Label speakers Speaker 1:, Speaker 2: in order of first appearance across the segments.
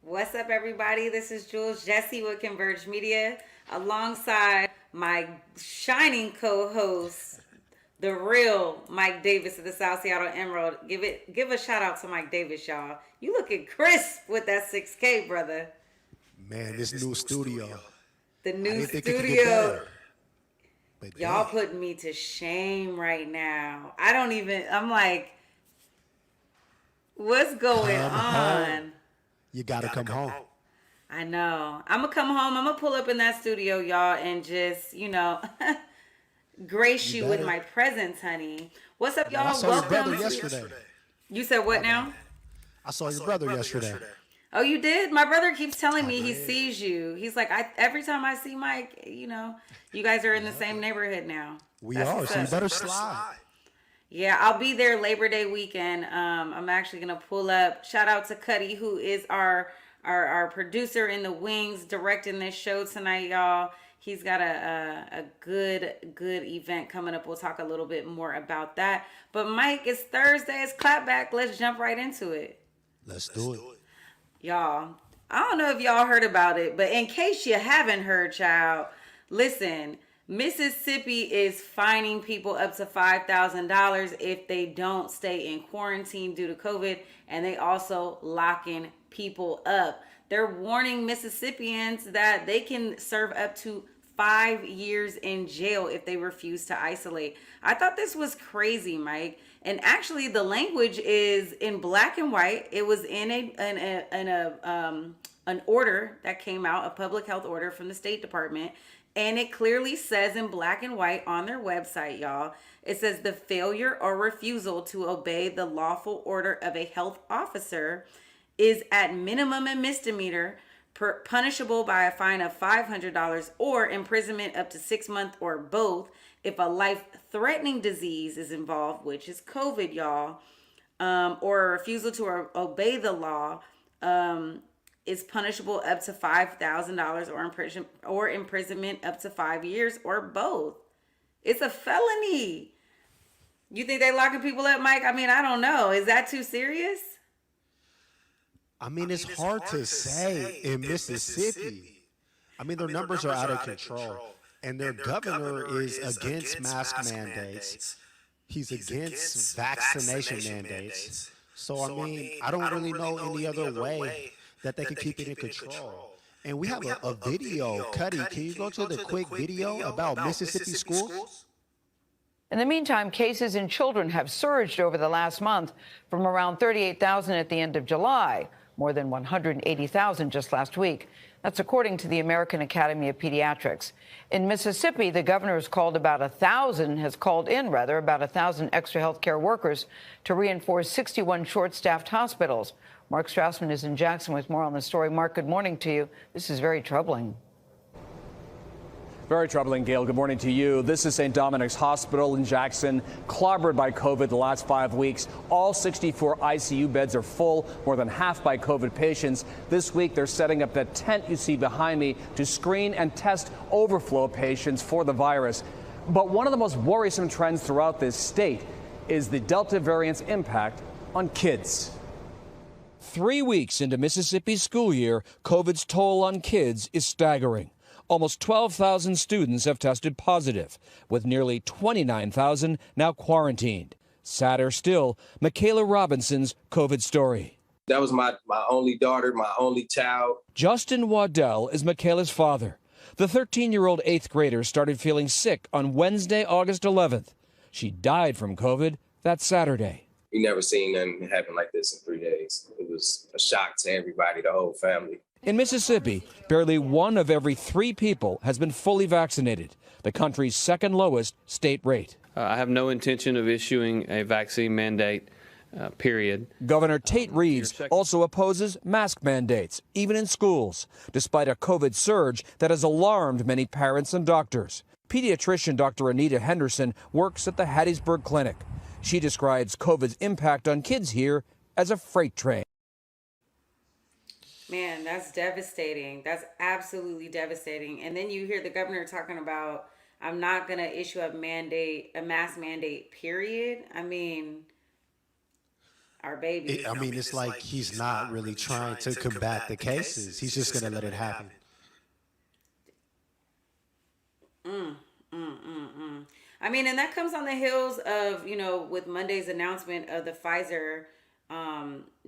Speaker 1: What's up, everybody? This is Jessie with Converge Media, alongside my shining co-host, the real Mike Davis of the South Seattle Emerald. Give a shout out to Mike Davis, y'all. You looking crisp with that 6K, brother.
Speaker 2: Man, this new studio.
Speaker 1: The new
Speaker 2: Think it could get
Speaker 1: studio.
Speaker 2: better. But
Speaker 1: Y'all
Speaker 2: dang,
Speaker 1: putting me to shame right now. I'm like, what's going
Speaker 2: Come
Speaker 1: on?
Speaker 2: home. You gotta come home.
Speaker 1: I know. I'm going to come home. I'm going to pull up in that studio, y'all, and just, grace you with
Speaker 2: better.
Speaker 1: my presence, honey. What's up,
Speaker 2: Now, I
Speaker 1: y'all?
Speaker 2: saw your
Speaker 1: Welcome.
Speaker 2: brother yesterday.
Speaker 1: You said what now?
Speaker 2: I saw your brother yesterday.
Speaker 1: Oh, you did? My brother keeps telling me he
Speaker 2: did.
Speaker 1: sees you. He's like, every time I see Mike, you guys are in the same neighborhood now.
Speaker 2: We
Speaker 1: That's
Speaker 2: are,
Speaker 1: what's
Speaker 2: so you
Speaker 1: up.
Speaker 2: better slide.
Speaker 1: Yeah, I'll be there Labor Day weekend. I'm actually gonna pull up. Shout out to Cuddy, who is our producer in the wings, directing this show tonight, y'all. He's got a good event coming up. We'll talk a little bit more about that. But Mike, it's Thursday. It's clapback. Let's jump right into it.
Speaker 2: Let's do it.
Speaker 1: Y'all, I don't know if y'all heard about it, but in case you haven't heard, child, listen, Mississippi is fining people up to $5,000 if they don't stay in quarantine due to COVID, and they also locking people up. They're warning Mississippians that they can serve up to 5 years in jail if they refuse to isolate. I thought this was crazy, Mike. And actually, the language is in black and white. It was in an order that came out, a public health order from the State Department. And it clearly says in black and white on their website, y'all, it says the failure or refusal to obey the lawful order of a health officer is at minimum a misdemeanor, punishable by a fine of $500 or imprisonment up to 6 months or both. If a life-threatening disease is involved, which is COVID, y'all, or a refusal to obey the law, is punishable up to $5,000 or imprisonment up to 5 years or both. It's a felony. You think they locking people up, Mike? I mean, I don't know. Is that too serious?
Speaker 2: I mean, it's hard to say in Mississippi. I mean, their numbers are out of control. And their governor is against mask mandates. He's against vaccination mandates. So, I mean, I don't really know any other way that they can keep it in control. And we have a video. Cuddy, can you go to the quick video about Mississippi schools?
Speaker 3: In the meantime, cases in children have surged over the last month from around 38,000 at the end of July. more than 180,000 just last week. That's according to the American Academy of Pediatrics. In Mississippi, the governor has called in about 1,000 extra health care workers to reinforce 61 short-staffed hospitals. Mark Strassman is in Jackson with more on the story. Mark, good morning to you. This is very troubling.
Speaker 4: Very troubling, Gail. Good morning to you. This is St. Dominic's Hospital in Jackson, clobbered by COVID the last 5 weeks. All 64 ICU beds are full, more than half by COVID patients. This week, they're setting up that tent you see behind me to screen and test overflow patients for the virus. But one of the most worrisome trends throughout this state is the Delta variant's impact on kids.
Speaker 5: 3 weeks into Mississippi's school year, COVID's toll on kids is staggering. Almost 12,000 students have tested positive, with nearly 29,000 now quarantined. Sadder still, Michaela Robinson's COVID story.
Speaker 6: That was my only daughter, my only child.
Speaker 5: Justin Waddell is Michaela's father. The 13-year-old 8th grader started feeling sick on Wednesday, August 11th. She died from COVID that Saturday.
Speaker 6: We never seen nothing happen like this in 3 days. It was a shock to everybody, the whole family.
Speaker 5: In Mississippi, barely 1 of every 3 people has been fully vaccinated, the country's second lowest state rate.
Speaker 7: I have no intention of issuing a vaccine mandate, period.
Speaker 5: Governor Tate Reeves also opposes mask mandates, even in schools, despite a COVID surge that has alarmed many parents and doctors. Pediatrician Dr. Anita Henderson works at the Hattiesburg Clinic. She describes COVID's impact on kids here as a freight train.
Speaker 1: Man, that's devastating. That's absolutely devastating. And then you hear the governor talking about, I'm not going to issue a mask mandate, period. I mean, our baby.
Speaker 2: It's like he's not really trying to combat the cases. He's just going to let it happen.
Speaker 1: I mean, and that comes on the heels of, with Monday's announcement of the Pfizer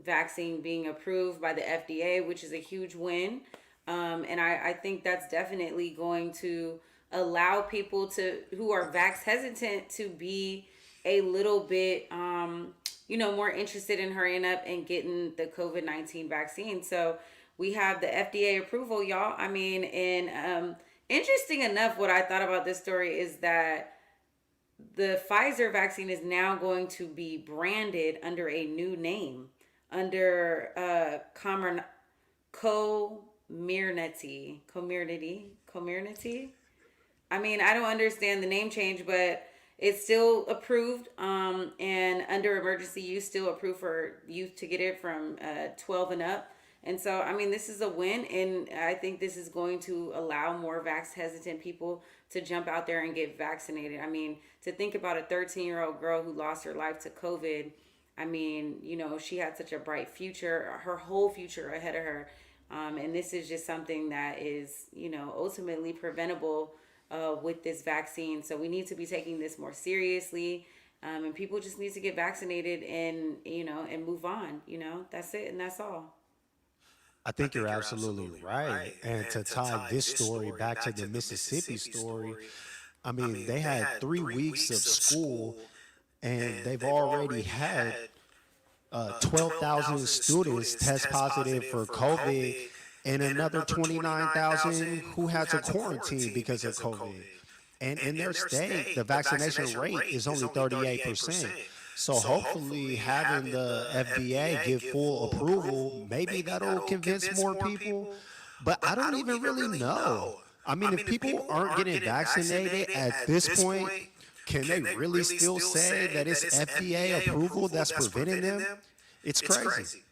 Speaker 1: vaccine being approved by the FDA, which is a huge win. And I think that's definitely going to allow people who are vax hesitant to be a little bit, more interested in hurrying up and getting the COVID-19 vaccine. So we have the FDA approval, y'all. I mean, and interesting enough, what I thought about this story is that the Pfizer vaccine is now going to be branded under a new name, under Comirnaty. I mean, I don't understand the name change, but it's still approved, and under emergency use, still approved for youth to get it from 12 and up. And so, I mean, this is a win, and I think this is going to allow more vax-hesitant people to jump out there and get vaccinated. I mean, to think about a 13-year-old girl who lost her life to COVID, I mean, she had such a bright future, her whole future ahead of her. And this is just something that is, ultimately preventable with this vaccine. So we need to be taking this more seriously. And people just need to get vaccinated and, and move on. That's it, and that's all.
Speaker 2: I think you're absolutely right. And to tie this story back to the Mississippi story, I mean, they had 3 weeks of school, and they've already had 12,000 students test positive for COVID, and another 29,000 who had to quarantine because of COVID. And in their state, the vaccination rate is only 38%. So hopefully having the FDA give full approval, maybe that'll convince more people. But I don't even really know. I mean, if people aren't getting vaccinated at this point, can they really still say that it's FDA approval that's preventing them? It's crazy.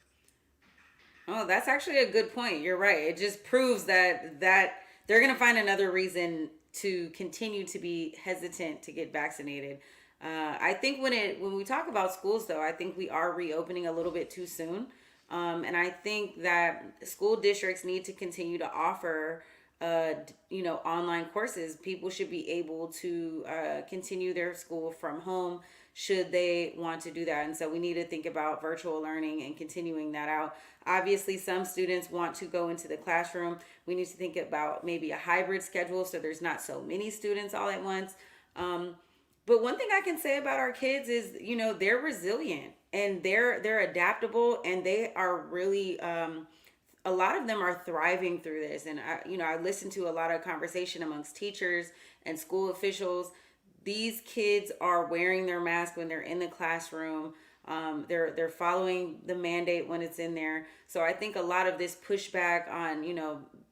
Speaker 1: Oh, that's actually a good point. You're right. It just proves that they're going to find another reason to continue to be hesitant to get vaccinated. I think when we talk about schools, though, I think we are reopening a little bit too soon. And I think that school districts need to continue to offer, online courses. People should be able to continue their school from home should they want to do that. And so we need to think about virtual learning and continuing that out. Obviously, some students want to go into the classroom. We need to think about maybe a hybrid schedule so there's not so many students all at once. But one thing I can say about our kids is, they're resilient. and they're adaptable, and they are really a lot of them are thriving through this. And I listened to a lot of conversation amongst teachers and school officials. These kids are wearing their mask when they're in the classroom. They're following the mandate when it's in there. So I think a lot of this pushback on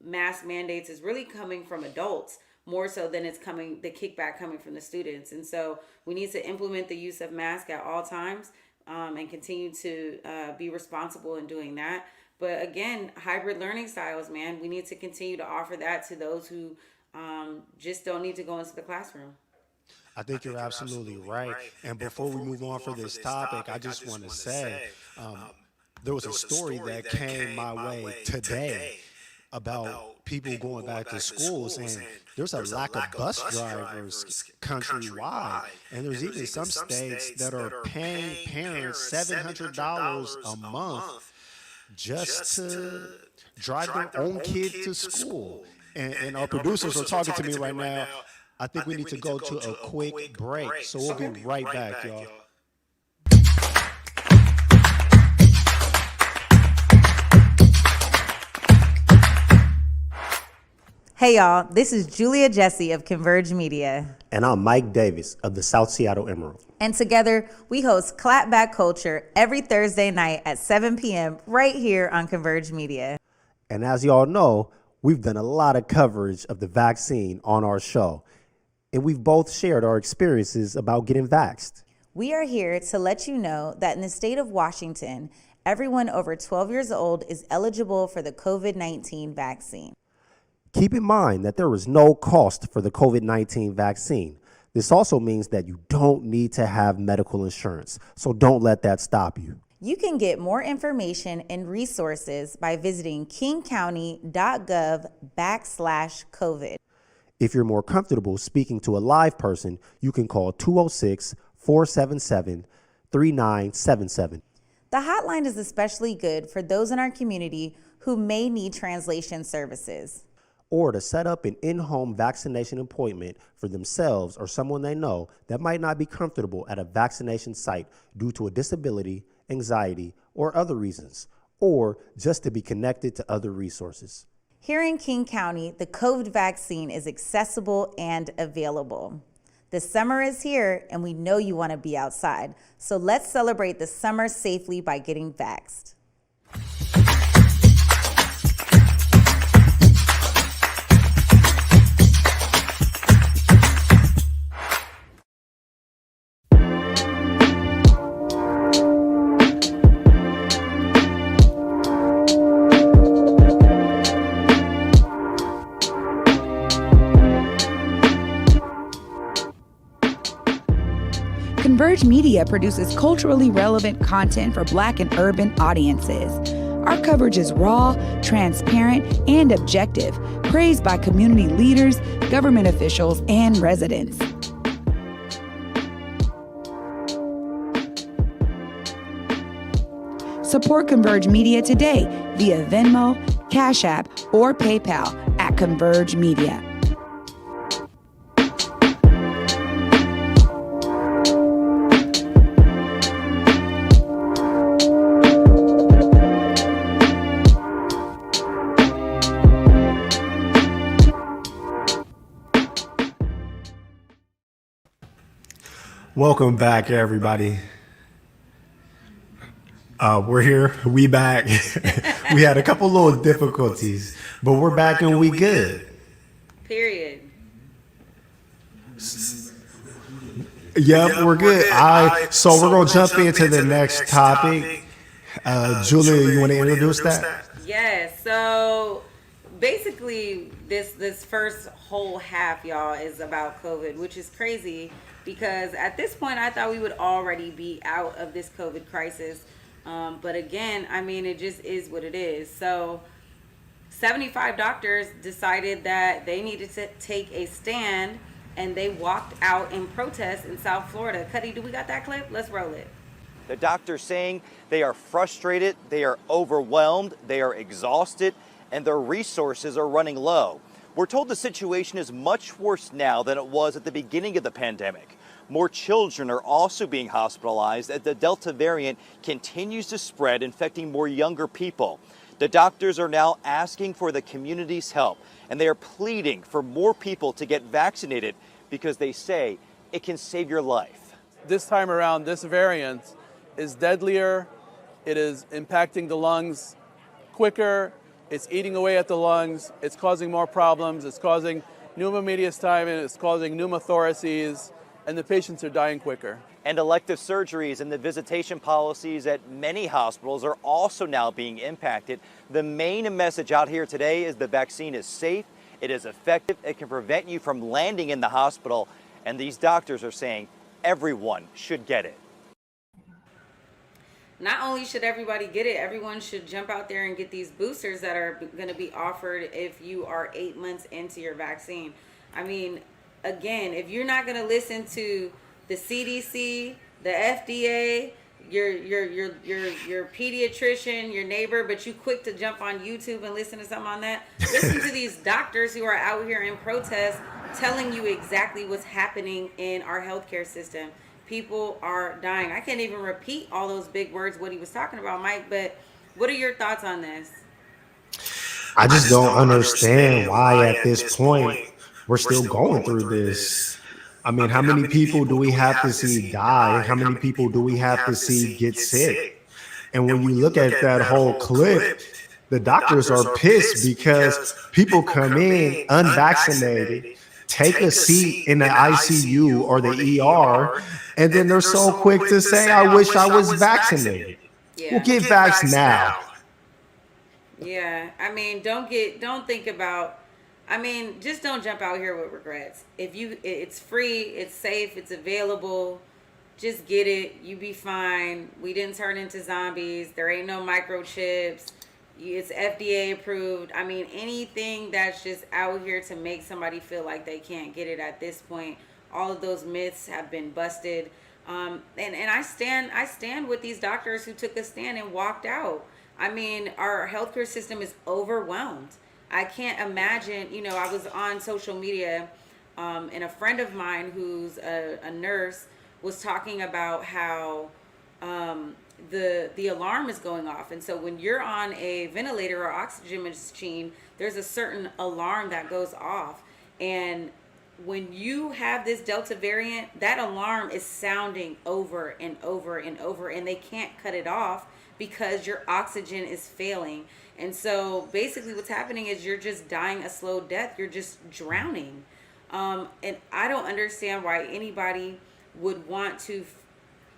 Speaker 1: mask mandates is really coming from adults more so than the kickback coming from the students. And so we need to implement the use of masks at all times, and continue to be responsible in doing that. But again, hybrid learning styles, man, we need to continue to offer that to those who just don't need to go into the classroom.
Speaker 2: I think you're absolutely right. And before we move on for this topic, I just want to say there was a story that came my way today about people going back to schools, and there's a lack of bus drivers countrywide. And there's even some states that are paying parents $700 a month just to drive their own kid to school. And our producers are talking to me right now. I think we need to go to a quick break. So we'll be right back, y'all.
Speaker 1: Hey y'all, this is Julia Jessie of Converge Media.
Speaker 8: And I'm Mike Davis of the South Seattle Emerald.
Speaker 1: And together, we host Clapback Culture every Thursday night at 7 p.m. right here on Converge Media.
Speaker 8: And as y'all know, we've done a lot of coverage of the vaccine on our show. And we've both shared our experiences about getting vaxxed.
Speaker 1: We are here to let you know that in the state of Washington, everyone over 12 years old is eligible for the COVID-19 vaccine.
Speaker 8: Keep in mind that there is no cost for the COVID-19 vaccine. This also means that you don't need to have medical insurance, so don't let that stop you.
Speaker 1: You can get more information and resources by visiting kingcounty.gov/COVID.
Speaker 8: If you're more comfortable speaking to a live person, you can call 206-477-3977.
Speaker 1: The hotline is especially good for those in our community who may need translation services.
Speaker 8: Or to set up an in-home vaccination appointment for themselves or someone they know that might not be comfortable at a vaccination site due to a disability, anxiety, or other reasons, or just to be connected to other resources.
Speaker 1: Here in King County, the COVID vaccine is accessible and available. The summer is here, and we know you want to be outside. So let's celebrate the summer safely by getting vaxxed.
Speaker 9: Converge Media produces culturally relevant content for Black and urban audiences. Our coverage is raw, transparent, and objective, praised by community leaders, government officials, and residents. Support Converge Media today via Venmo, Cash App, or PayPal at Converge Media.
Speaker 2: Welcome back, everybody. We're here. We back. We had a couple little difficulties, but we're back and we good.
Speaker 1: Period.
Speaker 2: Yep, we're good. So we're gonna jump into the next topic. Julia, you want to introduce that?
Speaker 1: Yes. So basically, this first whole half, y'all, is about COVID, which is crazy because at this point, I thought we would already be out of this COVID crisis. But again, I mean, it just is what it is. So 75 doctors decided that they needed to take a stand, and they walked out in protest in South Florida. Cuddy, do we got that clip? Let's roll it.
Speaker 10: The doctors saying they are frustrated, they are overwhelmed, they are exhausted, and their resources are running low. We're told the situation is much worse now than it was at the beginning of the pandemic. More children are also being hospitalized as the Delta variant continues to spread, infecting more younger people. The doctors are now asking for the community's help, and they are pleading for more people to get vaccinated because they say it can save your life.
Speaker 11: This time around, this variant is deadlier. It is impacting the lungs quicker. It's eating away at the lungs. It's causing more problems. It's causing pneumomediastinum. It's causing pneumothoraces, and the patients are dying quicker.
Speaker 10: And elective surgeries and the visitation policies at many hospitals are also now being impacted. The main message out here today is the vaccine is safe, it is effective, it can prevent you from landing in the hospital, and these doctors are saying everyone should get it.
Speaker 1: Not only should everybody get it, everyone should jump out there and get these boosters that are going to be offered if you are 8 months into your vaccine. I mean, again, if you're not going to listen to the CDC, the FDA, your pediatrician, your neighbor, but you quick to jump on YouTube and listen to something on that, listen to these doctors who are out here in protest telling you exactly what's happening in our healthcare system. People are dying. I can't even repeat all those big words, what he was talking about, Mike, but what are your thoughts on this?
Speaker 8: I just don't understand why at this point we're still going through this. I mean, how many people do we have to see die? How many people do we have to see get sick? And when you look at that whole clip, the doctors are pissed because people come in unvaccinated, take a seat in the ICU or the ER, and then they're so quick to say, I wish I was vaccinated.
Speaker 1: Yeah.
Speaker 8: Well, get vaxxed now.
Speaker 1: Yeah, I mean, just don't jump out here with regrets. It's free, it's safe, it's available. Just get it. You be fine. We didn't turn into zombies. There ain't no microchips. It's FDA approved. I mean, anything that's just out here to make somebody feel like they can't get it at this point. All of those myths have been busted. And I stand with these doctors who took a stand and walked out. I mean, our healthcare system is overwhelmed. I can't imagine, I was on social media and a friend of mine who's a nurse was talking about how the alarm is going off. And so when you're on a ventilator or oxygen machine, there's a certain alarm that goes off. And when you have this Delta variant, that alarm is sounding over and over and over, and they can't cut it off because your oxygen is failing. And so basically what's happening is you're just dying a slow death. You're just drowning. And I don't understand why anybody would want to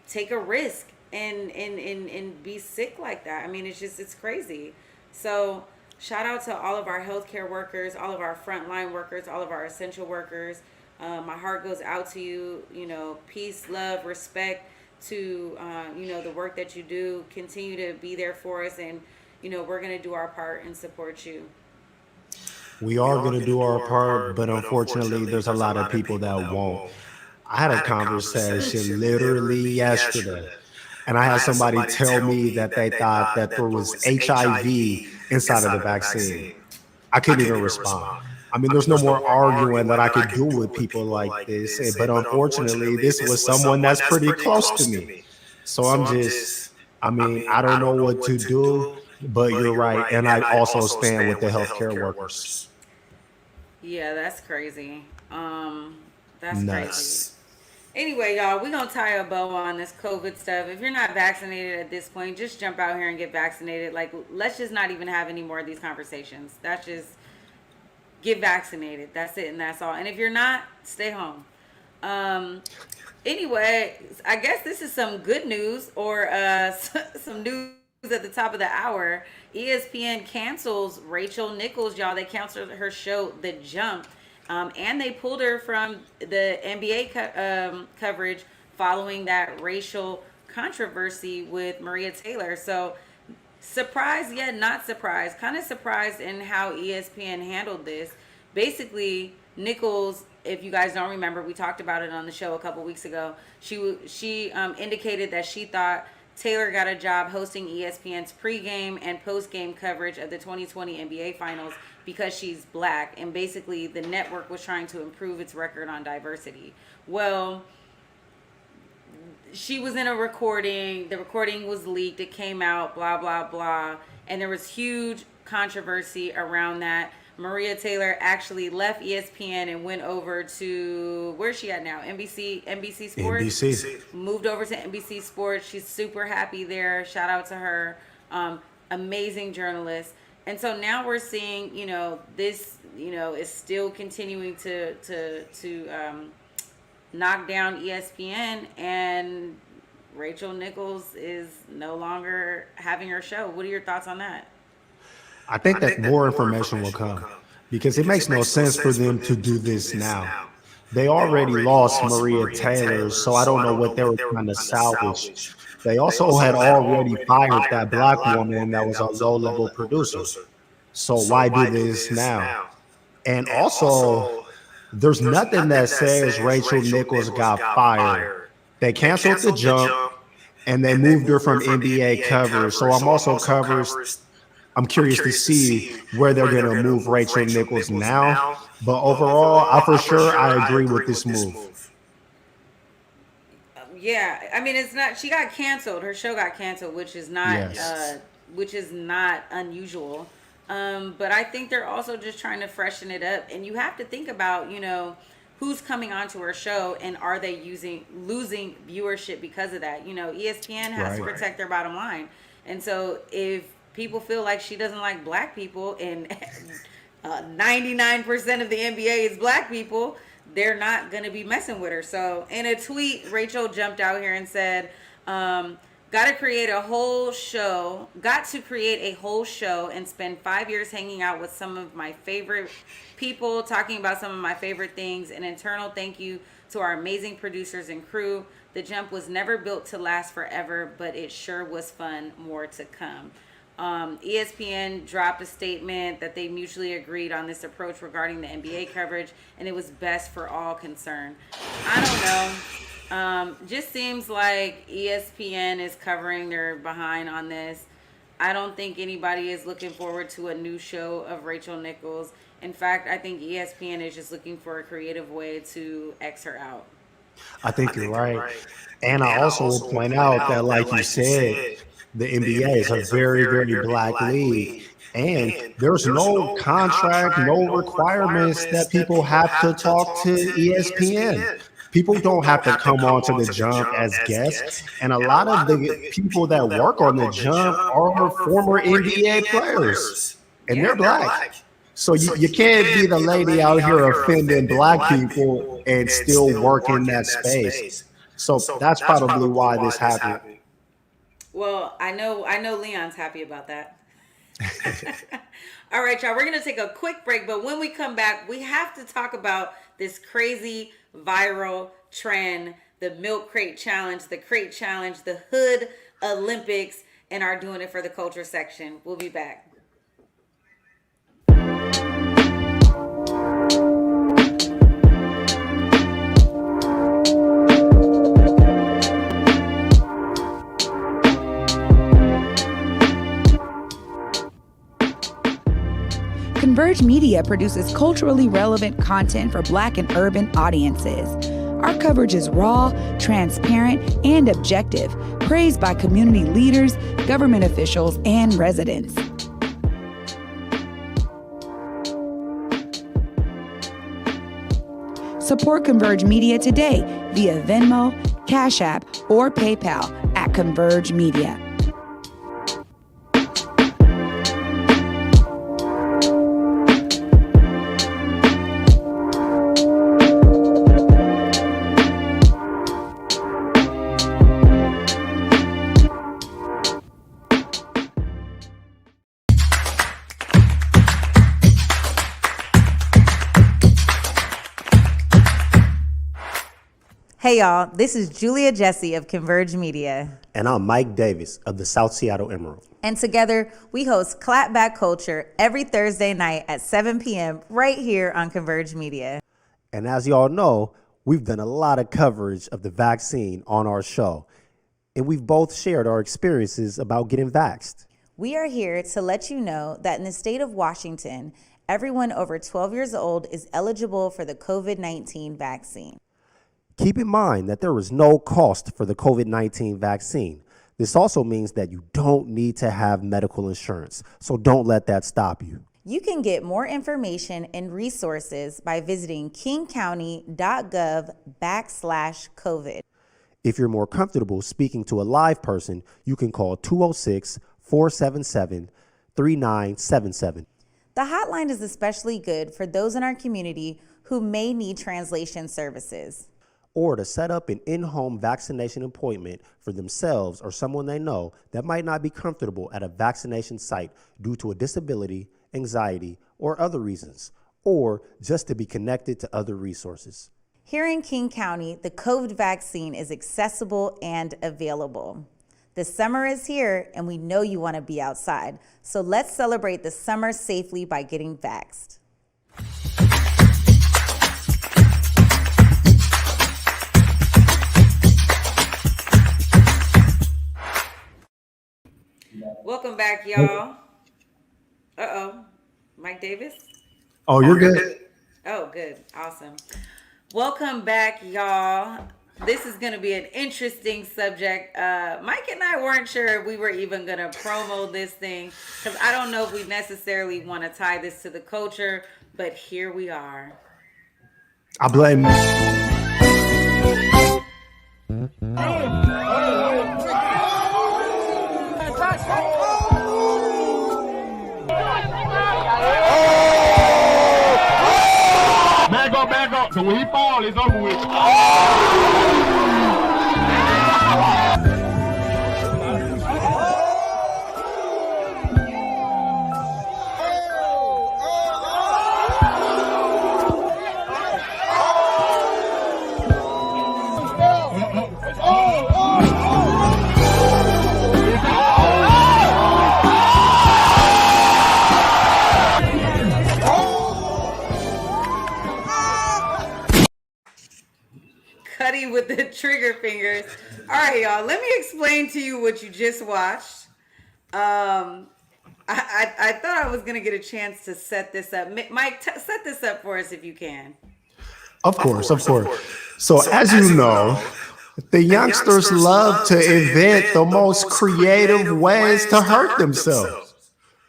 Speaker 1: take a risk and be sick like that. I mean, it's crazy. So shout out to all of our healthcare workers, all of our frontline workers, all of our essential workers. My heart goes out to you, peace, love, respect to, the work that you do. Continue to be there for us, and, we're going to do our part and support you.
Speaker 8: We are going to do our part, but unfortunately, there's a lot of people that won't. I had a conversation literally yesterday, and I had somebody tell me that they thought that there was HIV inside of the vaccine. I couldn't even respond. I mean, there's no more arguing that I could do with people like this, but unfortunately, this was someone that's pretty close to me. So I don't know what to do, but you're right, and I also stand with the healthcare workers.
Speaker 1: Yeah, that's crazy. That's
Speaker 8: Nuts.
Speaker 1: crazy. Anyway, y'all, we're going to tie a bow on this COVID stuff. If you're not vaccinated at this point, just jump out here and get vaccinated. Like, let's just not even have any more of these conversations. That's just, get vaccinated. That's it, and that's all. And if you're not, stay home. Anyway, I guess this is some good news, or some news at the top of the hour. ESPN cancels Rachel Nichols, y'all. They canceled her show, The Jump. And they pulled her from the NBA coverage following that racial controversy with Maria Taylor. So surprised yet not surprised. Kind of surprised in how ESPN handled this. Basically, Nichols, if you guys don't remember, we talked about it on the show a couple weeks ago. She indicated that she thought Taylor got a job hosting ESPN's pregame and postgame coverage of the 2020 NBA Finals because she's black, and basically the network was trying to improve its record on diversity. Well, she was in a recording. The recording was leaked. It came out, blah, blah, blah. And there was huge controversy around that. Maria Taylor actually left ESPN and went over to, where's she at now? NBC Sports?
Speaker 2: NBC.
Speaker 1: Moved over to NBC Sports. She's super happy there. Shout out to her. Amazing journalist. And so now we're seeing, this, is still continuing to knock down ESPN, and Rachel Nichols is no longer having her show. What are your thoughts on that?
Speaker 2: I think that more information will come because it makes no sense for them to do this now. They already lost Maria Taylor, so I don't know what they were trying to salvage. They also had already fired that black woman that was a low-level producer. So why do this now? And also, there's nothing that says Rachel Nichols got fired. They canceled the jump, and they moved her from NBA coverage. So I'm curious to see where they're going to move Rachel Nichols now. But overall, I agree with this move.
Speaker 1: Yeah, I mean, it's not. She got canceled. Her show got canceled, which is not unusual. But I think they're also just trying to freshen it up. And you have to think about, who's coming onto her show, and are they losing viewership because of that? ESPN has to protect their bottom line. And so if people feel like she doesn't like black people, and 99% of the NBA is black people, they're not going to be messing with her. So in a tweet, Rachel jumped out here and said, got to create a whole show and spend 5 years hanging out with some of my favorite people, talking about some of my favorite things. An internal thank you to our amazing producers and crew. The jump was never built to last forever, but it sure was fun. More to come. ESPN dropped a statement that they mutually agreed on this approach regarding the NBA coverage, and it was best for all concerned. I don't know. Just seems like ESPN is covering their behind on this. I don't think anybody is looking forward to a new show of Rachel Nichols. In fact, I think ESPN is just looking for a creative way to X her out.
Speaker 2: I think you're right. And I also will point out that, like you said, the NBA is a very, very black league. And there's no contract, no requirements that people have to talk to ESPN. People don't have to come onto the jump as guests. And a lot of the people that work on the jump are former NBA players. And they're black. So you can't be the lady out here offending black people and still work in that space. So that's probably why this happened.
Speaker 1: Well, I know Leon's happy about that. All right, y'all, we're going to take a quick break, but when we come back, we have to talk about this crazy viral trend, the milk crate challenge, the crate challenge, the hood Olympics, and our Doing It for the Culture section. We'll be back.
Speaker 9: Converge Media produces culturally relevant content for Black and urban audiences. Our coverage is raw, transparent, and objective, praised by community leaders, government officials, and residents. Support Converge Media today via Venmo, Cash App, or PayPal at Converge Media.
Speaker 1: Hey y'all, this is Julia Jessie of Converge Media.
Speaker 8: And I'm Mike Davis of the South Seattle Emerald.
Speaker 1: And together we host Clapback Culture every Thursday night at 7 p.m. right here on Converge Media.
Speaker 8: And as y'all know, we've done a lot of coverage of the vaccine on our show. And we've both shared our experiences about getting vaxxed.
Speaker 1: We are here to let you know that in the state of Washington, everyone over 12 years old is eligible for the COVID-19 vaccine.
Speaker 8: Keep in mind that there is no cost for the COVID-19 vaccine. This also means that you don't need to have medical insurance, so don't let that stop you.
Speaker 1: You can get more information and resources by visiting kingcounty.gov/COVID.
Speaker 8: If you're more comfortable speaking to a live person, you can call 206-477-3977.
Speaker 1: The hotline is especially good for those in our community who may need translation services.
Speaker 8: Or to set up an in-home vaccination appointment for themselves or someone they know that might not be comfortable at a vaccination site due to a disability, anxiety, or other reasons, or just to be connected to other resources.
Speaker 1: Here in King County, the COVID vaccine is accessible and available. The summer is here, and we know you want to be outside. So let's celebrate the summer safely by getting vaxxed. Welcome back, y'all. Uh-oh. Mike Davis?
Speaker 2: Oh, you're good.
Speaker 1: Oh, good. Awesome. Welcome back, y'all. This is going to be an interesting subject. Mike and I weren't sure if we were even going to promo this thing because I don't know if we necessarily want to tie this to the culture, but here we are.
Speaker 2: I blame
Speaker 12: Back up. So when he fall, it's over with.
Speaker 1: Cuddy with the trigger fingers. All right, y'all. Let me explain to you what you just watched. I thought I was gonna get a chance to set this up. Mike, set this up for us if you can.
Speaker 2: Of course. So as you know, the youngsters love to invent the most creative ways to hurt themselves.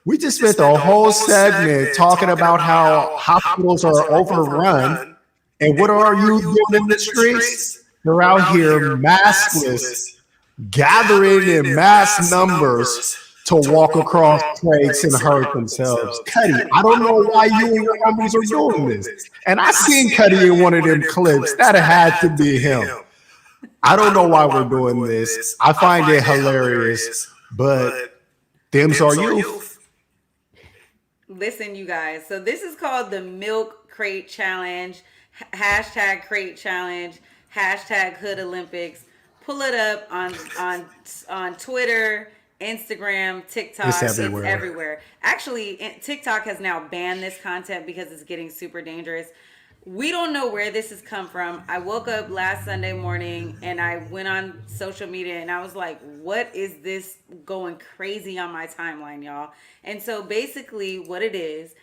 Speaker 2: We just spent the whole segment talking about how hospitals are overrun. And what are you doing in the streets? They're out here maskless, gathering in mass numbers to walk across streets and hurt themselves. Cuddy, I don't know why you and your homies are doing this. And I seen Cuddy in one of them clips. That had to be him. I don't know why we're doing this. I find it hilarious, but them's our youth.
Speaker 1: Listen, you guys. So this is called the Milk Crate Challenge. Hashtag Crate Challenge, hashtag Hood Olympics. Pull it up on Twitter, Instagram, TikTok.
Speaker 2: It's everywhere.
Speaker 1: It's everywhere. Actually, TikTok has now banned this content because it's getting super dangerous. We don't know where this has come from. I woke up last Sunday morning and I went on social media and I was like, what is this going crazy on my timeline, y'all? And so basically what it is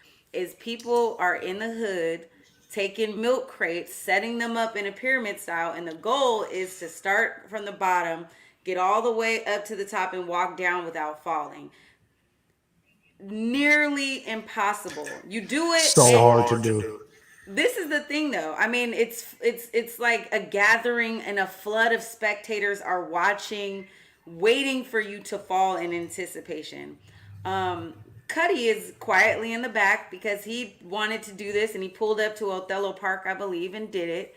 Speaker 1: people are in the hood taking milk crates, setting them up in a pyramid style, and the goal is to start from the bottom, get all the way up to the top, and walk down without falling. Nearly impossible. You do it.
Speaker 2: So hard to do.
Speaker 1: This is the thing, though. I mean, it's like a gathering, and a flood of spectators are watching, waiting for you to fall in anticipation. Cuddy is quietly in the back because he wanted to do this and he pulled up to Othello Park, I believe, and did it.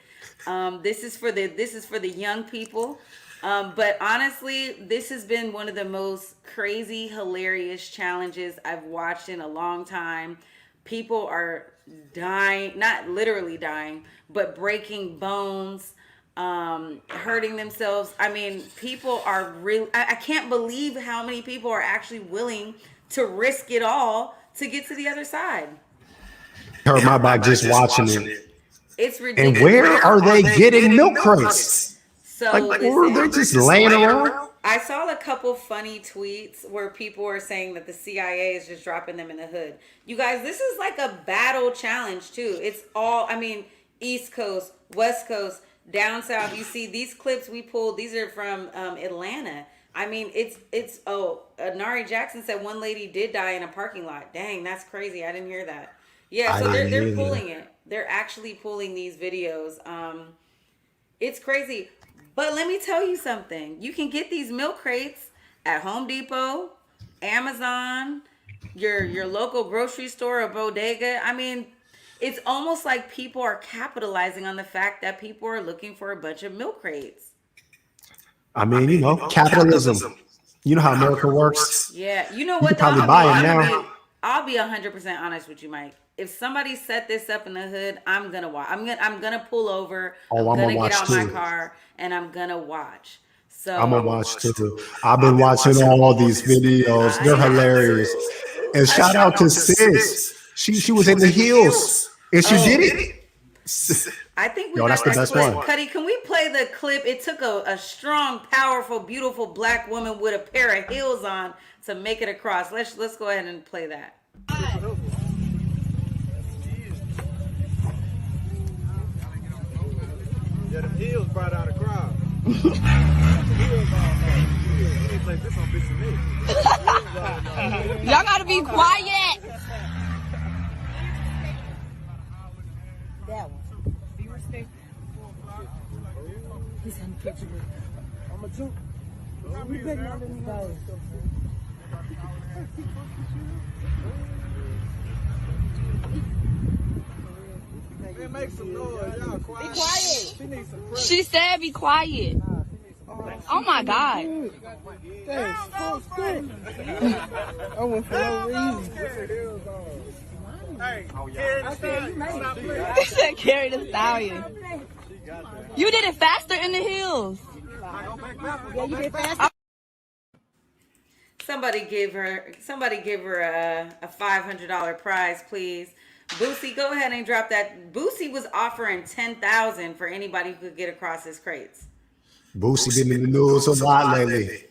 Speaker 1: This is for the young people. But honestly, this has been one of the most crazy, hilarious challenges I've watched in a long time. People are dying, not literally dying, but breaking bones, hurting themselves. I mean, people are really, I can't believe how many people are actually willing to risk it all to get to the other side.
Speaker 2: Hurt my back just watching it.
Speaker 1: It's ridiculous.
Speaker 2: And where are they getting milk crates?
Speaker 1: So
Speaker 2: like they're just laying around.
Speaker 1: I saw a couple funny tweets where people were saying that the CIA is just dropping them in the hood. You guys, this is like a battle challenge too. It's all, I mean, East Coast, West Coast, down south, you see these clips we pulled. These are from Atlanta. I mean, Nari Jackson said one lady did die in a parking lot. Dang, that's crazy. I didn't hear that. Yeah,
Speaker 2: I
Speaker 1: so
Speaker 2: didn't
Speaker 1: they're
Speaker 2: either.
Speaker 1: pulling it. They're actually pulling these videos. It's crazy. But let me tell you something. You can get these milk crates at Home Depot, Amazon, your local grocery store or bodega. I mean, it's almost like people are capitalizing on the fact that people are looking for a bunch of milk crates.
Speaker 2: I mean, you know, capitalism. You know how America works.
Speaker 1: Yeah, you know
Speaker 2: You
Speaker 1: what
Speaker 2: could
Speaker 1: though?
Speaker 2: probably buy them now.
Speaker 1: I'll be 100% honest with you, Mike. If somebody set this up in the hood, I'm gonna watch. I'm gonna pull over.
Speaker 2: Oh,
Speaker 1: I'm
Speaker 2: I'm
Speaker 1: gonna
Speaker 2: gonna
Speaker 1: get
Speaker 2: watch
Speaker 1: out my
Speaker 2: too.
Speaker 1: car and I'm gonna watch. So
Speaker 2: I'm gonna watch too. I've been watching all these videos. They're hilarious. And shout out to Sis. She was in the heels and she did it.
Speaker 1: I think we
Speaker 2: Yo,
Speaker 1: got
Speaker 2: that's the
Speaker 1: that
Speaker 2: best
Speaker 1: clip.
Speaker 2: one.
Speaker 1: Cuddy, can we play the clip? It took a strong, powerful, beautiful black woman with a pair of heels on to make it across. Let's go ahead and play that.
Speaker 13: Yeah, the heels brought out a crowd.
Speaker 14: Y'all gotta be quiet. That one. Be respectful. He's on the picture. I'm a joke. We better not let me go.
Speaker 13: Man, make some noise. Y'all quiet.
Speaker 14: Be quiet.
Speaker 13: She needs some pressure.
Speaker 14: She said be quiet. Oh my God.
Speaker 13: Thanks. I went for no reason. Hey, carry the stallion.
Speaker 14: He said carry the stallion. You did it faster in the hills.
Speaker 13: Yeah, you did faster.
Speaker 1: Somebody give her a $500 prize, please. Boosie, go ahead and drop that. Boosie was offering $10,000 for anybody who could get across his crates.
Speaker 2: Boosie been in the news a lot lately.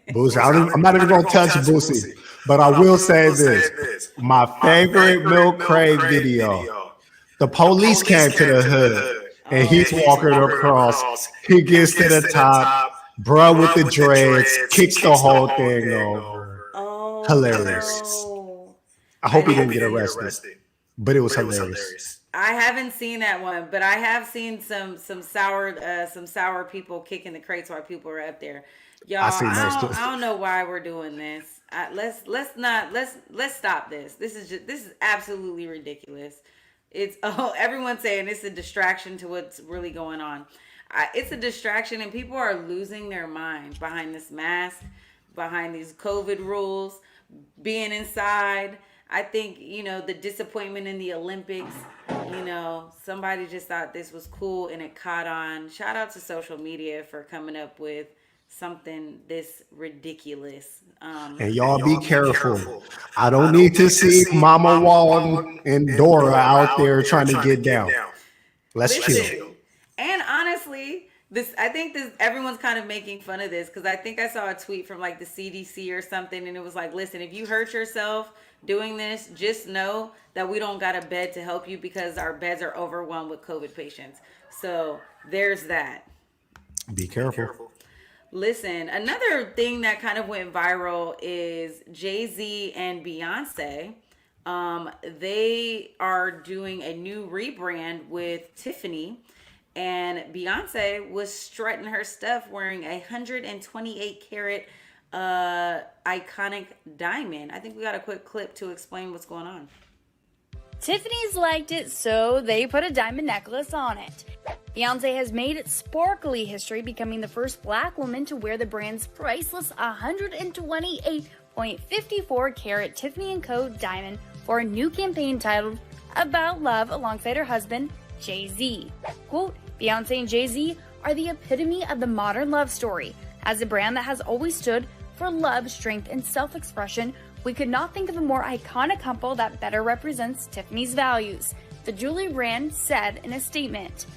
Speaker 2: Boosie, I'm not even gonna touch Boosie, but I will say this: my favorite milk crate video. The police came to the hood, and he's walking across. He gets to the top, bruh with the dreads, kicks the whole thing over. Hilarious. I hope he didn't get arrested, but it was hilarious.
Speaker 1: I haven't seen that one, but I have seen some sour people kicking the crates while people are up there. Y'all, I don't know why we're doing this. Let's stop this. This is absolutely ridiculous. It's everyone's saying it's a distraction to what's really going on. It's a distraction, and people are losing their minds behind this mask, behind these COVID rules, being inside. I think, the disappointment in the Olympics, somebody just thought this was cool and it caught on. Shout out to social media for coming up with something this ridiculous.
Speaker 2: And y'all be careful. I don't need to see Mama Walton and Dora out there trying to get down. Let's chill.
Speaker 1: And honestly, I think everyone's kind of making fun of this because I think I saw a tweet from like the CDC or something, and it was like, listen, if you hurt yourself doing this, just know that we don't got a bed to help you because our beds are overwhelmed with COVID patients. So there's that.
Speaker 2: Be careful.
Speaker 1: Listen, another thing that kind of went viral is Jay-Z and Beyonce. They are doing a new rebrand with Tiffany. And Beyonce was strutting her stuff wearing a 128 karat iconic diamond. I think we got a quick clip to explain what's going on.
Speaker 15: Tiffany's liked it, so they put a diamond necklace on it. Beyonce has made sparkly history, becoming the first black woman to wear the brand's priceless 128.54 karat Tiffany & Co. diamond for a new campaign titled About Love alongside her husband, Jay-Z. Quote, Beyonce and Jay-Z are the epitome of the modern love story. As a brand that has always stood for love, strength, and self-expression, we could not think of a more iconic couple that better represents Tiffany's values, the jewelry brand said in a statement.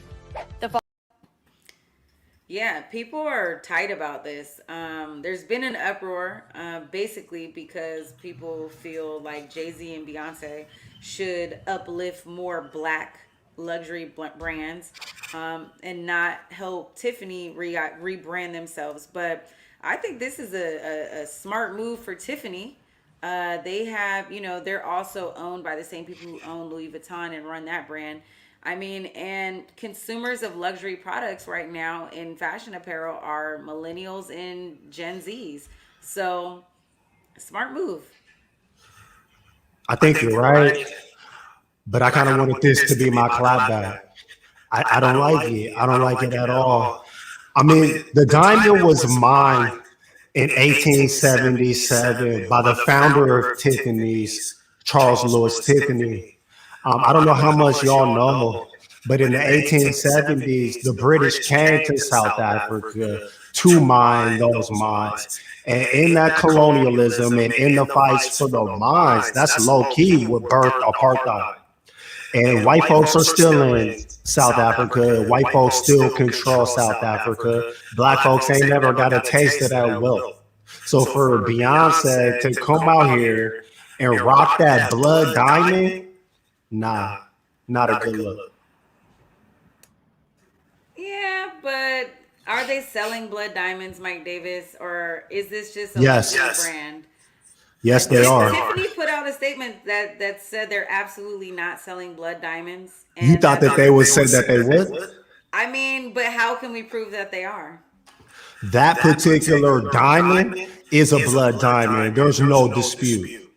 Speaker 1: Yeah, people are tight about this. There's been an uproar, basically because people feel like Jay-Z and Beyonce should uplift more black luxury brands. and not help Tiffany rebrand themselves. But I think this is a smart move for Tiffany. They have, they're also owned by the same people who own Louis Vuitton and run that brand. I mean, and consumers of luxury products right now in fashion apparel are millennials and Gen Zs. So, smart move.
Speaker 8: I think you're right, but I kind of wanted this to be my clapback. I don't like it. I don't like it at all. I mean, the diamond was mine in 1877 by the founder of Tiffany's, Charles Louis Tiffany. I don't know how much y'all know, but in the 1870s, the British came to South Africa to mine those mines. And in that colonialism and in the fights for the mines, that's low key what birthed apartheid. And white folks are still in South Africa. White folks still control South Africa. Black folks ain't never got a taste of that wealth. So for Beyonce to come out here and rock that blood diamond, nah, not a good look.
Speaker 1: Yeah, but are they selling blood diamonds, Mike Davis, or is this just a brand?
Speaker 8: Yes, they are.
Speaker 1: Tiffany put out a statement that said they're absolutely not selling blood diamonds.
Speaker 8: You thought that they would say that they would?
Speaker 1: I mean, but how can we prove that they are?
Speaker 8: That particular diamond is a blood diamond. There's no dispute.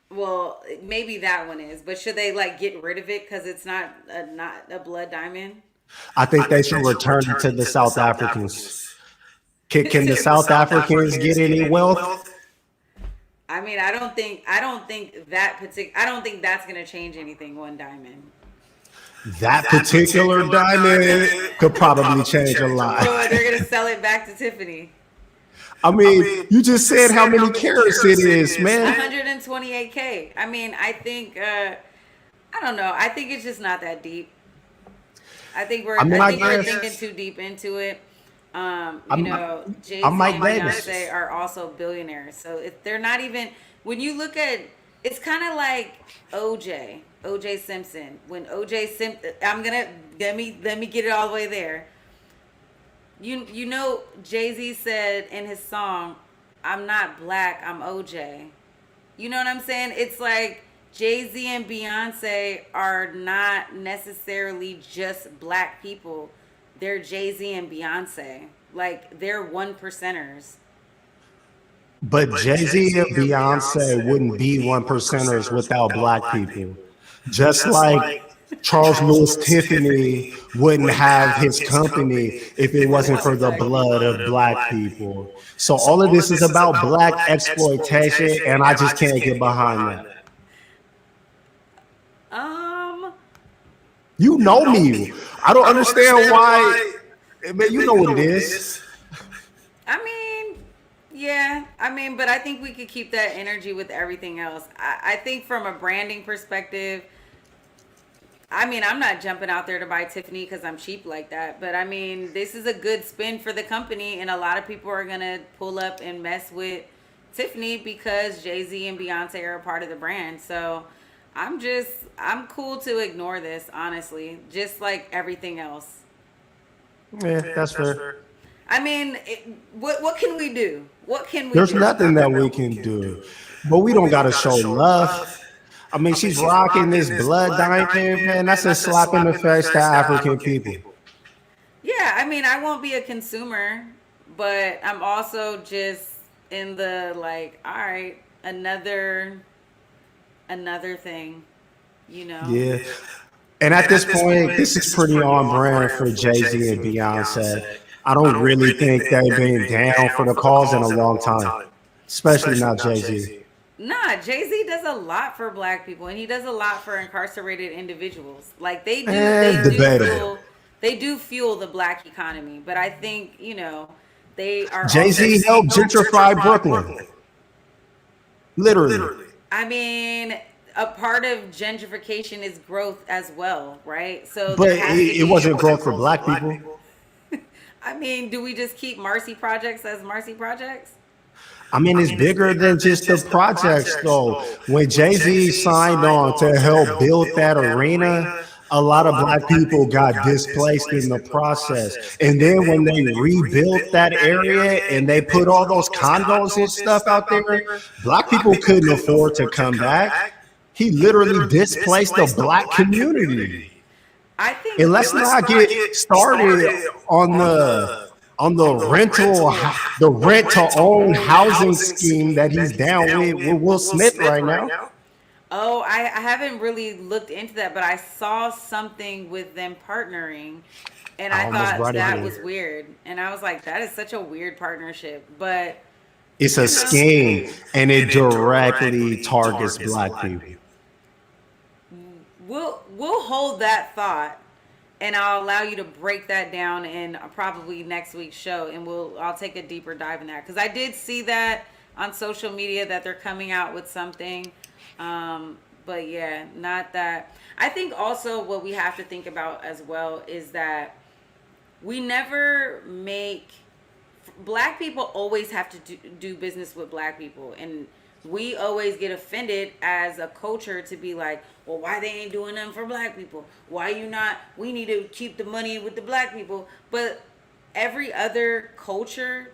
Speaker 1: Well, maybe that one is, but should they get rid of it because it's not a blood diamond?
Speaker 8: I think they should return it to the South Africans. Can the South Africans get any wealth?
Speaker 1: I mean, I don't think that's gonna change anything. One diamond.
Speaker 8: That particular diamond could probably change a lot.
Speaker 1: So they're gonna sell it back to Tiffany.
Speaker 8: I mean, you just said how many carats it is, man.
Speaker 1: 128K. I mean, I think I don't know. I think it's just not that deep. I think we're thinking too deep into it. Jay-Z and Beyonce are also billionaires. So if they're not even, when you look at, it's kind of like OJ Simpson. When OJ Simpson, let me get it all the way there. You know, Jay-Z said in his song, "I'm not black, I'm OJ." You know what I'm saying? It's like Jay-Z and Beyonce are not necessarily just black people. They're Jay-Z and Beyonce. Like, they're 1%ers.
Speaker 8: But Jay-Z and Beyonce wouldn't be 1%ers without black people. Just like Charles Louis Tiffany wouldn't have his company if it wasn't for the blood of black people. So all of this is about black exploitation, and I just can't get behind that. You know me. I don't understand why. Man, you know what it is.
Speaker 1: I mean, yeah. I mean, but I think we could keep that energy with everything else. I think from a branding perspective, I mean, I'm not jumping out there to buy Tiffany because I'm cheap like that. But I mean, this is a good spin for the company. And a lot of people are going to pull up and mess with Tiffany because Jay-Z and Beyonce are a part of the brand. So I'm cool to ignore this, honestly, just like everything else.
Speaker 8: Yeah, that's fair.
Speaker 1: I mean, what can we do? What can we
Speaker 8: There's
Speaker 1: do?
Speaker 8: nothing that we can do, but we don't got to show love. I mean, she's rocking this blood diamond, man. That's a slap in the face to African people.
Speaker 1: Yeah, I mean, I won't be a consumer, but I'm also just in the all right, another thing, you know?
Speaker 8: Yeah. And at this point, this is pretty on brand for Jay-Z and Beyonce. I don't really think they've been down for the cause in a long time, especially not Jay-Z.
Speaker 1: Nah, Jay-Z does a lot for black people, and he does a lot for incarcerated individuals. Like, they do fuel the black economy, but I think, they are.
Speaker 8: Jay-Z helped gentrify Brooklyn. Literally.
Speaker 1: I mean, a part of gentrification is growth as well, right? So,
Speaker 8: but it wasn't growth for black people.
Speaker 1: I mean, do we just keep Marcy Projects as Marcy Projects?
Speaker 8: I mean, it's bigger than just the projects, though. When Jay-Z signed on to help build that arena,
Speaker 2: a lot of black people got displaced in the process. And then when they rebuilt that area and they put all those condos and stuff out there, black people couldn't afford to come back. He literally displaced the black community.
Speaker 1: I think,
Speaker 2: and let's not get started on the rent to own housing scheme that he's down with Will Smith right now.
Speaker 1: Oh, I haven't really looked into that, but I saw something with them partnering, and I thought that was weird. And I was like, that is such a weird partnership. But
Speaker 2: it's a scheme, and it directly targets black people.
Speaker 1: We'll hold that thought, and I'll allow you to break that down in probably next week's show, and I'll take a deeper dive in that, because I did see that on social media that they're coming out with something. But yeah, not that. I think also what we have to think about as well is that we never make, black people always have to do business with black people, and we always get offended as a culture to be like, well, why they ain't doing nothing for black people? Why you not? We need to keep the money with the black people. But every other culture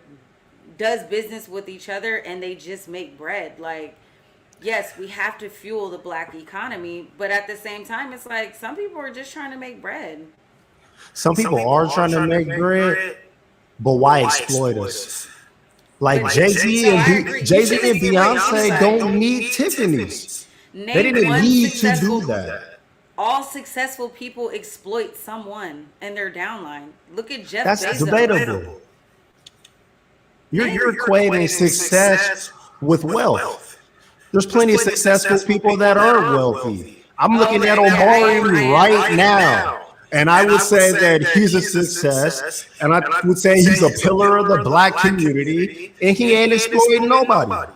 Speaker 1: does business with each other, and they just make bread. Like, yes, we have to fuel the black economy, but at the same time, it's like some people are just trying to make bread.
Speaker 2: Some people are trying to make bread, but why exploit us? Like Jay-Z and Beyonce don't need Tiffany's. They didn't need to do that.
Speaker 1: All successful people exploit someone and their downline. Look at Jeff Bezos.
Speaker 2: That's debatable. You're equating success with wealth. There's plenty of successful people that are wealthy. I'm looking at Omari right now, and I would say that he's a success, and I would say he's a pillar of the black community, and he ain't exploiting nobody.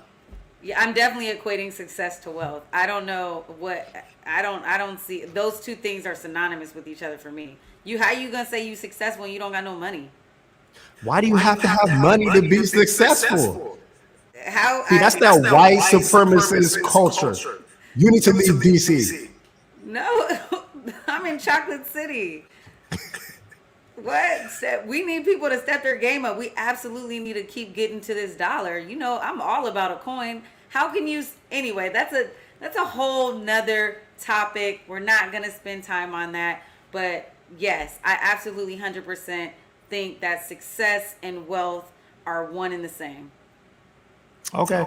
Speaker 1: Yeah, I'm definitely equating success to wealth. I don't know what, I don't see, those two things are synonymous with each other for me. How you gonna say you successful when you don't got no money?
Speaker 2: Why do you have to have money to be successful? See, that's that white supremacist culture. You need to leave DC.
Speaker 1: No, I'm in Chocolate City. What? We need people to step their game up. We absolutely need to keep getting to this dollar. You know, I'm all about a coin. How can you? Anyway, that's a whole nother topic. We're not gonna spend time on that. But yes, I absolutely 100% think that success and wealth are one and the same.
Speaker 2: Okay.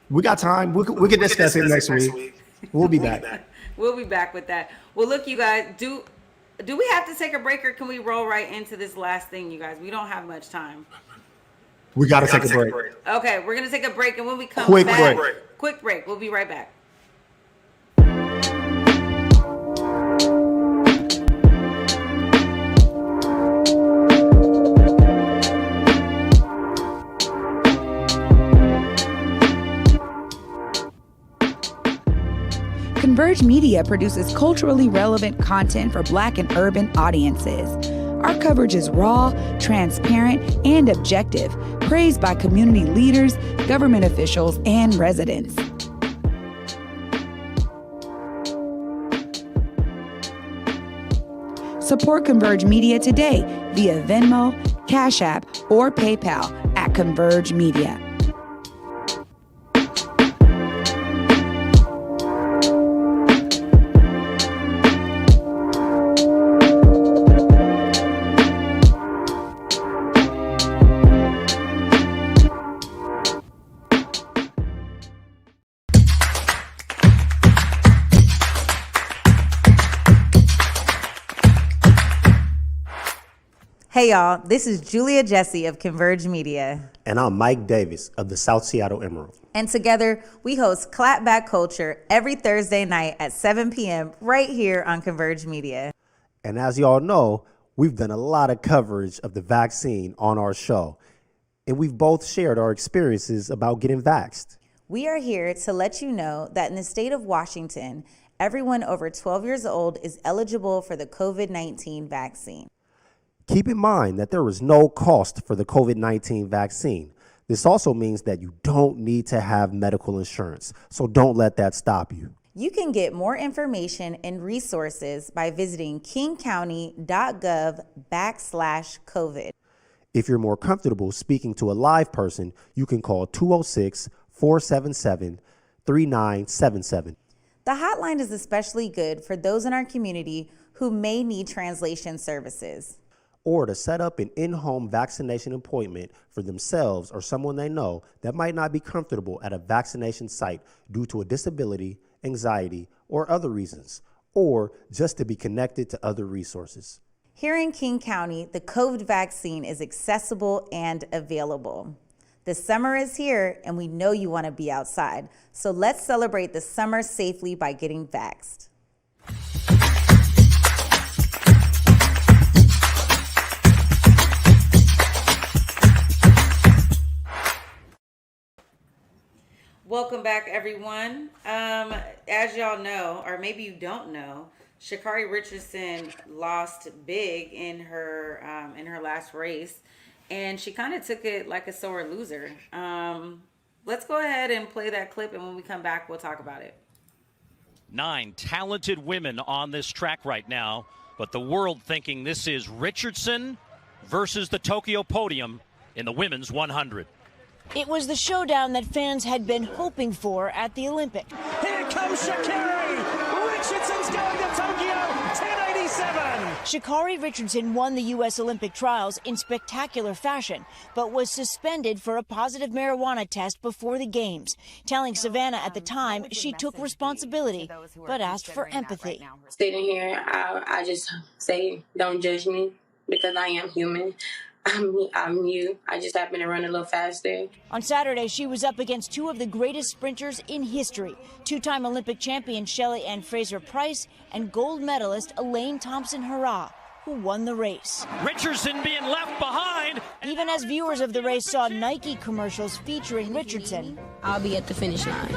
Speaker 2: We got time. We can discuss it next week. We'll be back.
Speaker 1: We'll be back with that. Well, look, you guys, do we have to take a break, or can we roll right into this last thing, you guys? We don't have much time.
Speaker 2: We got to take a break.
Speaker 1: Okay, we're going to take a break, and when we come
Speaker 2: quick
Speaker 1: break. We'll be right back.
Speaker 9: Converge Media produces culturally relevant content for Black and urban audiences. Our coverage is raw, transparent, and objective, praised by community leaders, government officials, and residents. Support Converge Media today via Venmo, Cash App, or PayPal at Converge Media.
Speaker 1: Hey y'all, this is Julia Jessie of Converge Media.
Speaker 8: And I'm Mike Davis of the South Seattle Emerald.
Speaker 1: And together we host Clapback Culture every Thursday night at 7 p.m. right here on Converge Media.
Speaker 8: And as y'all know, we've done a lot of coverage of the vaccine on our show. And we've both shared our experiences about getting vaxxed.
Speaker 1: We are here to let you know that in the state of Washington, everyone over 12 years old is eligible for the COVID-19 vaccine.
Speaker 8: Keep in mind that there is no cost for the COVID-19 vaccine. This also means that you don't need to have medical insurance, so don't let that stop you.
Speaker 1: You can get more information and resources by visiting kingcounty.gov/COVID.
Speaker 8: If you're more comfortable speaking to a live person, you can call 206-477-3977.
Speaker 1: The hotline is especially good for those in our community who may need translation services.
Speaker 8: Or to set up an in-home vaccination appointment for themselves or someone they know that might not be comfortable at a vaccination site due to a disability, anxiety, or other reasons, or just to be connected to other resources.
Speaker 1: Here in King County, the COVID vaccine is accessible and available. The summer is here, and we know you want to be outside. So let's celebrate the summer safely by getting vaxxed. Welcome back, everyone. As y'all know, or maybe you don't know, Sha'Carri Richardson lost big in her last race, and she kind of took it like a sore loser. Let's go ahead and play that clip, and when we come back, we'll talk about it.
Speaker 16: 9 talented women on this track right now, but the world thinking this is Richardson versus the Tokyo podium in the women's 100.
Speaker 17: It was the showdown that fans had been hoping for at the Olympics.
Speaker 18: Here comes Sha'Carri! Richardson's going to Tokyo, 10:87.
Speaker 17: Sha'Carri Richardson won the U.S. Olympic trials in spectacular fashion, but was suspended for a positive marijuana test before the games, telling Savannah at the time she took responsibility, but asked for empathy.
Speaker 19: Sitting here, I just say, don't judge me, because I am human. I'm you. I just happen to run a little faster.
Speaker 17: On Saturday, she was up against two of the greatest sprinters in history, two-time Olympic champion Shelley Ann Fraser-Price and gold medalist Elaine Thompson-Herah, who won the race.
Speaker 16: Richardson being left behind.
Speaker 17: Even as viewers of the race saw Nike commercials featuring Richardson,
Speaker 19: I'll be at the finish line.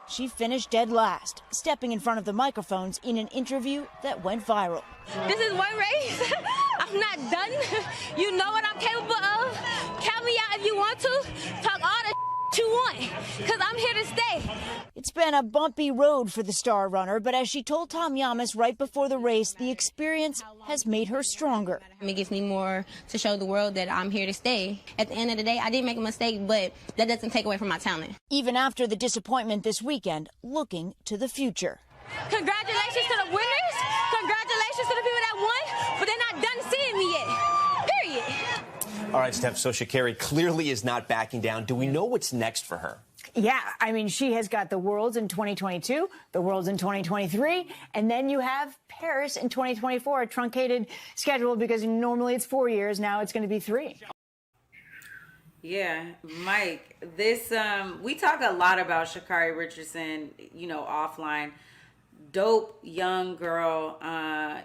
Speaker 17: She finished dead last, stepping in front of the microphones in an interview that went viral.
Speaker 19: This is one race. I'm not done. You know what I'm capable of. Count me out if you want to. Talk all the you want, because I'm here to stay.
Speaker 17: It's been a bumpy road for the star runner, but as she told Tom Yamas right before the race, the experience has made her stronger.
Speaker 19: It gives me more to show the world that I'm here to stay. At the end of the day, I did make a mistake, but that doesn't take away from my talent.
Speaker 17: Even after the disappointment this weekend, looking to the future.
Speaker 19: Congratulations to the winners. Congratulations to the people that won, but they're not done seeing me yet. Period.
Speaker 20: All right, Steph, so Sha'Carri clearly is not backing down. Do we know what's next for her?
Speaker 3: Yeah, I mean, she has got the Worlds in 2022, the Worlds in 2023, and then you have Paris in 2024, a truncated schedule because normally it's 4 years. Now it's going to be 3.
Speaker 1: Yeah, Mike, this, we talk a lot about Sha'Carri Richardson, you know, offline. Dope young girl,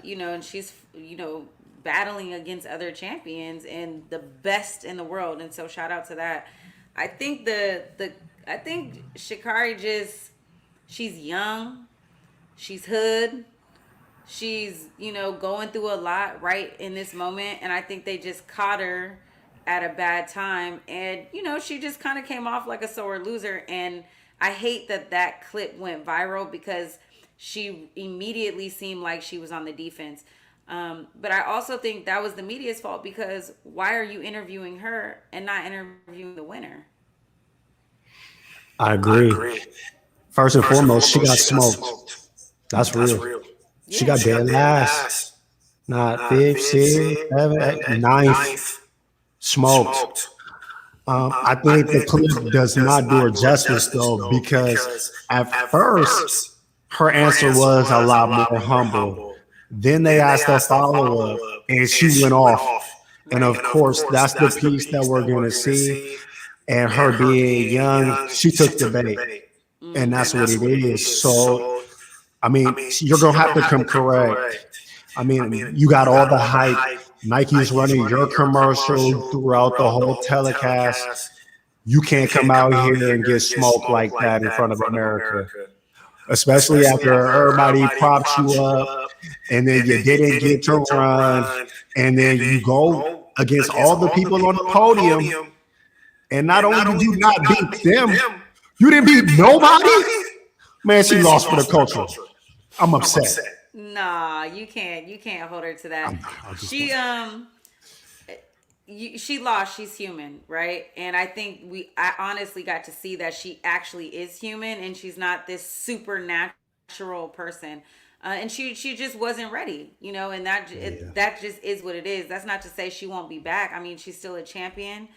Speaker 1: you know, and she's, you know, battling against other champions and the best in the world. And so shout out to that. I think I think Sha'Carri she's young, she's hood, she's, you know, going through a lot right in this moment. And I think they just caught her at a bad time. And, you know, she just kind of came off like a sore loser. And I hate that clip went viral because she immediately seemed like she was on the defense. But I also think that was the media's fault, because why are you interviewing her and not interviewing the winner?
Speaker 8: I agree. First and foremost, she got smoked. That's real. She got dead last. Not 5th, 6th, 7th, 9th. Smoked. I think the clip does not do her justice, though, because at first, her answer was a lot more humble. Then they asked a follow-up, and she went off. And, of course, that's the piece that we're going to see. And her being young, she took the bait. And that's what it is. So, I mean, you're going to have to come correct. I mean, you got all the hype. Nike's running your commercial throughout the whole telecast. You can't come out here and get smoked like that in front of America. Especially after everybody props you up, and then you didn't get to run, and then you go against all the people on the podium, and not only did you not beat them, you didn't beat nobody.
Speaker 2: Man, she lost for the culture. I'm upset.
Speaker 1: Nah, you can't hold her to that. She she lost. She's human, right? And I think I honestly got to see that she actually is human, and she's not this supernatural person. And she just wasn't ready, and that just is what it is. That's not to say she won't be back. I mean, she's still a champion.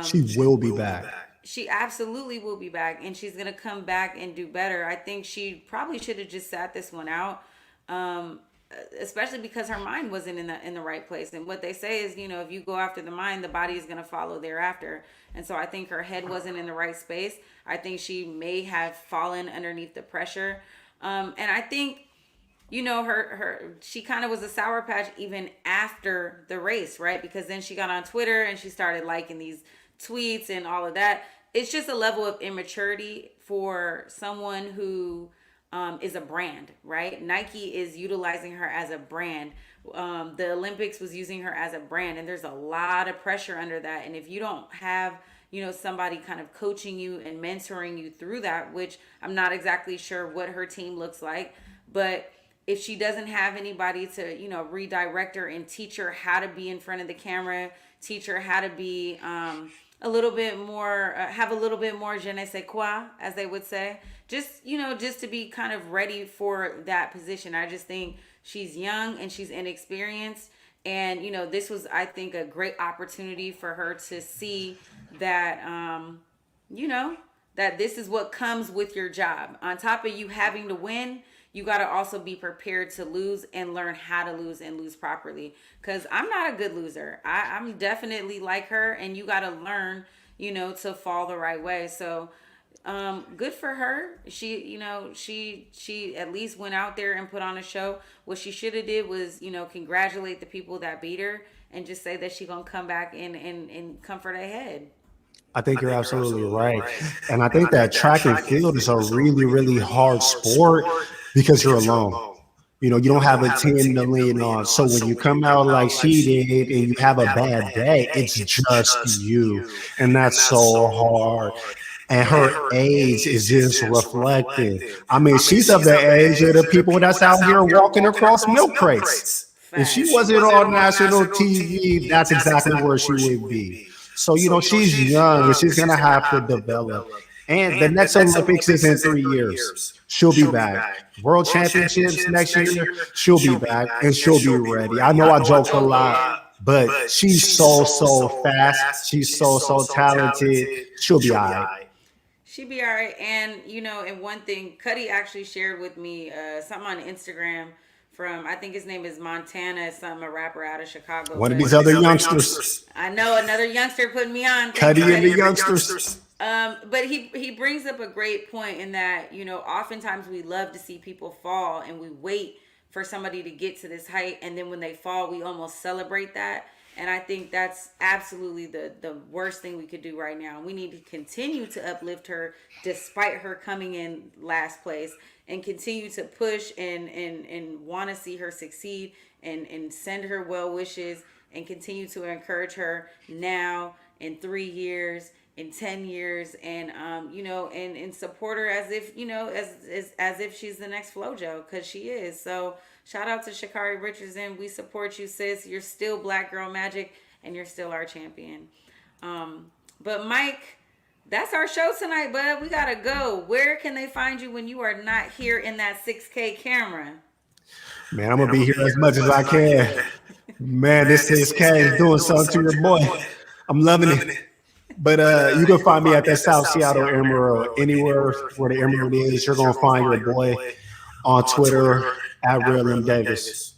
Speaker 2: She will be back.
Speaker 1: She absolutely will be back, and she's gonna come back and do better. I think she probably should have just sat this one out, especially because her mind wasn't in the right place. And what they say is, if you go after the mind, the body is gonna follow thereafter. And so I think her head wasn't in the right space. I think she may have fallen underneath the pressure, and I think. She kind of was a sour patch even after the race, right? Because then she got on Twitter and she started liking these tweets and all of that. It's just a level of immaturity for someone who is a brand, right? Nike is utilizing her as a brand. The Olympics was using her as a brand, and there's a lot of pressure under that. And if you don't have somebody kind of coaching you and mentoring you through that, which I'm not exactly sure what her team looks like, but if she doesn't have anybody to, redirect her and teach her how to be in front of the camera, teach her how to be a little bit more, have a little bit more je ne sais quoi, as they would say, just to be kind of ready for that position. I just think she's young and she's inexperienced. And, this was, I think, a great opportunity for her to see that, that this is what comes with your job. On top of you having to win, you got to also be prepared to lose and learn how to lose and lose properly. Because I'm not a good loser. I'm definitely like her, and you got to learn, to fall the right way. So good for her. She at least went out there and put on a show. What she should have did was, congratulate the people that beat her and just say that she going to come back and comfort her head.
Speaker 2: I think you're absolutely right. And I think that track and field is a really, really hard sport because you're alone. You don't have a team to lean on. So when you come out like she did and you have a bad day, it's just you. And that's so hard. And her age is just reflected. I mean, she's of the age of the people that's out here walking across milk crates. If she wasn't on national TV, that's exactly where she would be. So, she's young and she's going to have to develop. And the next Olympics is in 3 years. She'll be back. World Championships next year, she'll be back and she'll be ready. I know I joke a lot, but she's so fast. She's so talented. She'll be all right.
Speaker 1: She'll be all right. And, and one thing, Cuddy actually shared with me something on Instagram from, I think his name is Montana, a rapper out of Chicago.
Speaker 2: One of these other youngsters.
Speaker 1: I know, another youngster putting me on.
Speaker 2: Cuddy and the youngsters.
Speaker 1: But he brings up a great point in that, oftentimes we love to see people fall and we wait for somebody to get to this height. And then when they fall, we almost celebrate that. And I think that's absolutely the worst thing we could do right now. We need to continue to uplift her despite her coming in last place, and continue to push and want to see her succeed and send her well wishes and continue to encourage her now, in 3 years, in 10 years, and and support her as if as if she's the next FloJo, because she is. So shout out to Sha'Carri Richardson. We support you, sis. You're still Black Girl Magic, and you're still our champion. But Mike, that's our show tonight, bud. We gotta go. Where can they find you when you are not here in that 6K camera?
Speaker 2: Man, I'm gonna be here as much as I can. Man, this 6K is doing something to your boy. I'm loving it. But you can find me at that South Seattle Emerald. Anywhere where the Emerald is, you're gonna find your boy on Twitter at Real M Davis.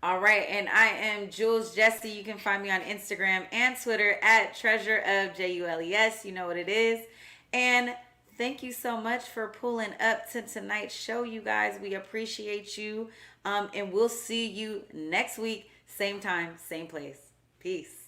Speaker 1: All right, and I am Jules Jessie. You can find me on Instagram and Twitter at Treasure of JULES. You know what it is. And thank you so much for pulling up to tonight's show, you guys. We appreciate you. And we'll see you next week, same time, same place. Peace.